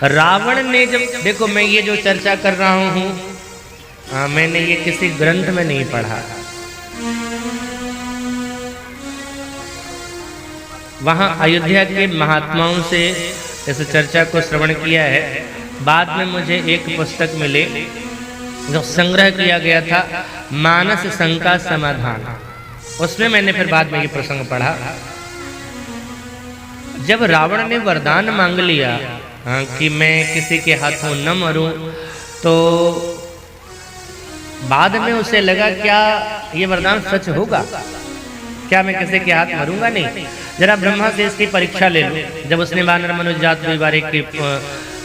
रावण ने जब, देखो मैं ये जो चर्चा कर रहा हूँ मैंने ये किसी ग्रंथ में नहीं पढ़ा, वहां अयोध्या के महात्माओं से इस चर्चा को श्रवण किया है। बाद में मुझे एक पुस्तक मिले जो संग्रह किया गया था, मानस शंका समाधान, उसमें मैंने फिर बाद में ये प्रसंग पढ़ा। जब रावण ने वरदान मांग लिया कि मैं किसी के हाथों न मरूं, तो बाद में उसे लगा क्या ये वरदान सच होगा, क्या मैं किसी के हाथ मरूंगा नहीं। जरा ब्रह्मा से इसकी परीक्षा ले लो। जब उसने वानर मनुष्य जात द्विबारे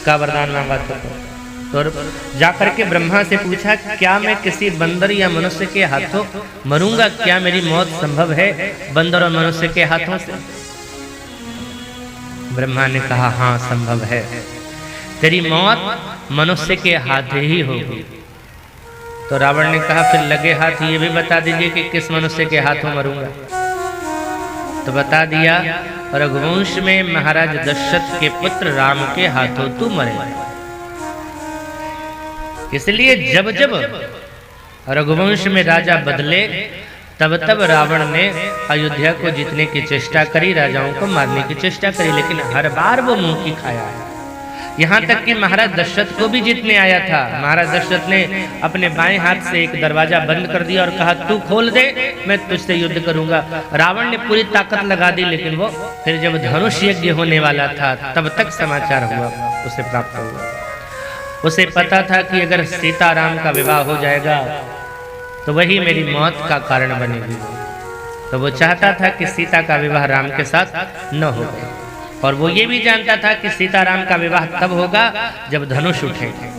का वरदान मांगा तो जाकर के ब्रह्मा से पूछा क्या मैं किसी बंदर या मनुष्य के हाथों मरूंगा, क्या मेरी मौत संभव है बंदर और मनुष्य के हाथों से। ब्रह्मा ने कहा हाँ संभव है, तेरी मौत मनुष्य के हाथ ही होगी। तो रावण ने कहा फिर लगे हाथ ये भी बता दीजिए कि किस मनुष्य के हाथों मरूंगा। तो बता दिया रघुवंश में महाराज दशरथ के पुत्र राम के हाथों तू मरेगा। इसलिए जब जब रघुवंश में राजा बदले तब तब रावण ने अयोध्या को जीतने की चेष्टा करी, राजाओं को मारने की चेष्टा करी, लेकिन हर बार वो मुंह की खाया है। यहाँ तक कि महाराज दशरथ को भी जीतने आया था। महाराज दशरथ ने अपने बाएं हाथ से एक दरवाजा बंद कर दिया और कहा तू खोल दे मैं तुझसे युद्ध करूंगा। रावण ने पूरी ताकत लगा दी, लेकिन वो फिर जब धनुष यज्ञ होने वाला था तब तक समाचार हुआ उसे प्राप्त हुआ। उसे पता था कि अगर सीताराम का विवाह हो जाएगा तो वही मेरी मौत का कारण बनेगी। तो वो चाहता था कि सीता का विवाह राम के साथ न हो, और वो ये भी जानता था कि सीताराम का विवाह तब होगा जब धनुष उठेगा।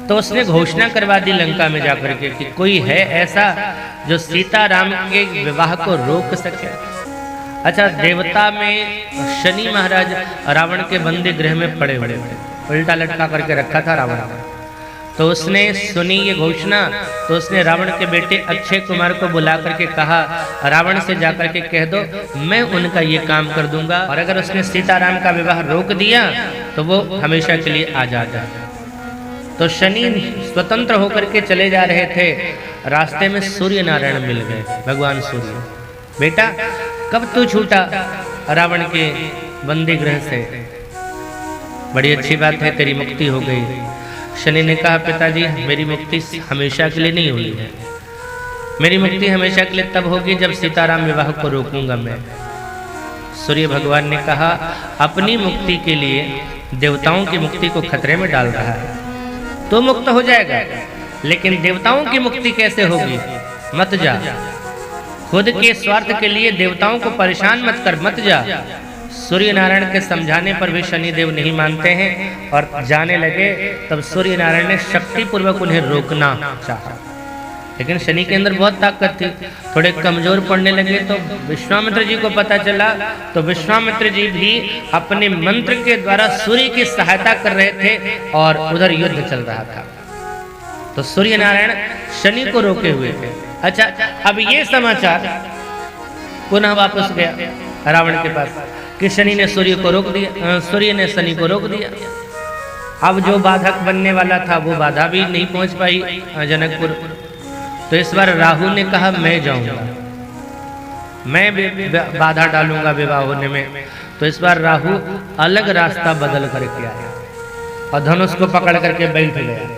तो उसने घोषणा करवा दी लंका में जाकर के कि कोई है ऐसा जो सीताराम के विवाह को रोक सके। अच्छा, देवता में शनि महाराज रावण के बंदी गृह में पड़े हुए थे, उल्टा लटका करके रखा था रावण ने। तो उसने सुनी ये घोषणा, तो उसने रावण के बेटे अक्षय कुमार को बुला करके कहा रावण से जाकर के कह दो मैं उनका ये काम कर दूंगा, और अगर उसने सीताराम का विवाह रोक दिया तो वो हमेशा के लिए आजाद है। तो शनि स्वतंत्र होकर के चले जा रहे थे, रास्ते में सूर्य नारायण मिल गए। भगवान सूर्य, बेटा कब तू छूटा रावण के बंदी गृह से, बड़ी अच्छी बात है तेरी मुक्ति हो गई। शनि ने कहा पिताजी मेरी मुक्ति हमेशा के लिए नहीं हुई है, मेरी मुक्ति हमेशा के लिए तब होगी जब सीताराम विवाह को रोकूंगा मैं। सूर्य भगवान ने कहा अपनी मुक्ति के लिए देवताओं की मुक्ति को खतरे में डाल रहा है, तो मुक्त हो जाएगा, लेकिन देवताओं की मुक्ति कैसे होगी, मत जा। खुद के स्वार्थ के लिए देवताओं को परेशान मत कर, मत जा। सूर्य नारायण के समझाने पर भी शनिदेव नहीं मानते हैं और जाने लगे। तब सूर्य नारायण ने शक्ति पूर्वक उन्हें रोकना चाहा, लेकिन शनि के अंदर बहुत ताकत थी, थोड़े कमजोर पड़ने लगे। तो विश्वामित्र जी को पता चला, तो विश्वामित्र जी भी अपने मंत्र के द्वारा सूर्य की सहायता कर रहे थे और उधर युद्ध चल रहा था। तो सूर्य नारायण शनि को रोके हुए थे। अच्छा, अब ये समाचार पुनः वापस गया रावण के पास कि शनि ने सूर्य को रोक दिया, सूर्य ने शनि को रोक दिया। अब जो बाधक बनने वाला था वो बाधा भी नहीं पहुंच पाई जनकपुर। तो इस बार राहु ने कहा मैं जाऊंगा, मैं बाधा डालूंगा विवाह होने में। तो इस बार राहु अलग रास्ता बदल करके आया और धनुष को पकड़ करके बैठ गया।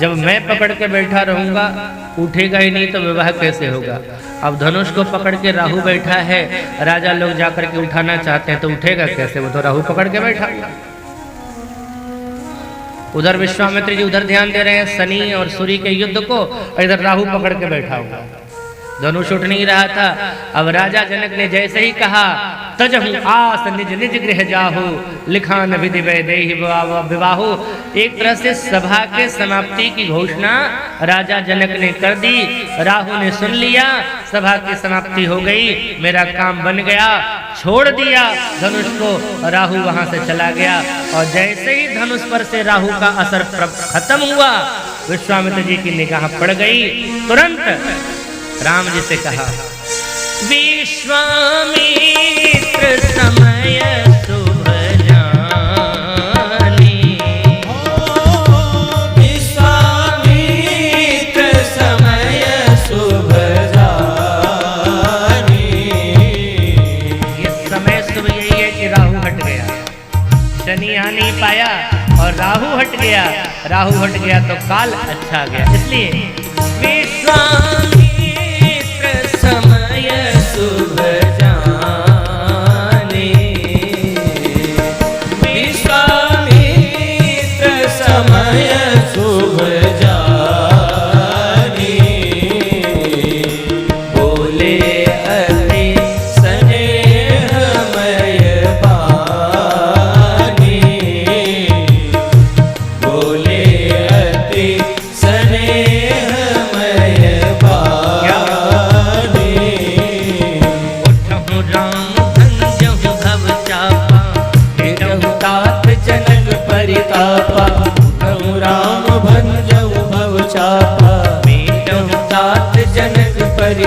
जब मैं पकड़ के बैठा रहूंगा उठेगा ही नहीं तो विवाह कैसे होगा। अब धनुष को पकड़ के राहु बैठा है, राजा लोग जाकर के उठाना चाहते हैं तो उठेगा कैसे, वो तो राहु पकड़ के बैठा। उधर विश्वामित्र जी उधर ध्यान दे रहे हैं शनि और सूर्य के युद्ध को, इधर राहु पकड़ के बैठा हुआ, धनुष उठ नहीं रहा था। अब राजा जनक ने जैसे ही कहा तजहु आस निज निज गृह जाहु लिखान विधि वैदेहि विवाहु, एक तरह से सभा के समाप्ति की घोषणा राजा जनक ने कर दी। राहु ने सुन लिया, सभा की समाप्ति हो गई, मेरा काम बन गया, छोड़ दिया धनुष को। राहु वहां से चला गया और जैसे ही धनुष पर से राहु का असर खत्म हुआ, विश्वामित्र जी की निगाह पड़ गई। तुरंत राम जी से कहा विश्वामित्र समय शुभ जान, गया। शनि आ नहीं पाया और राहु हट गया। राहु हट गया तो काल अच्छा गया। इसलिए विश्वामित्र समय शुभ जाने, विश्वामित्र समय शुभ जाने, बोले अति स्नेहमय वाणी, बोले अति स्नेहमय वाणी। उठहु राम भंजहु भव चापा, भेटहु तात जनक परितापा, उठहु राम भंजहु भव चापा, भेटहु तात जनक परि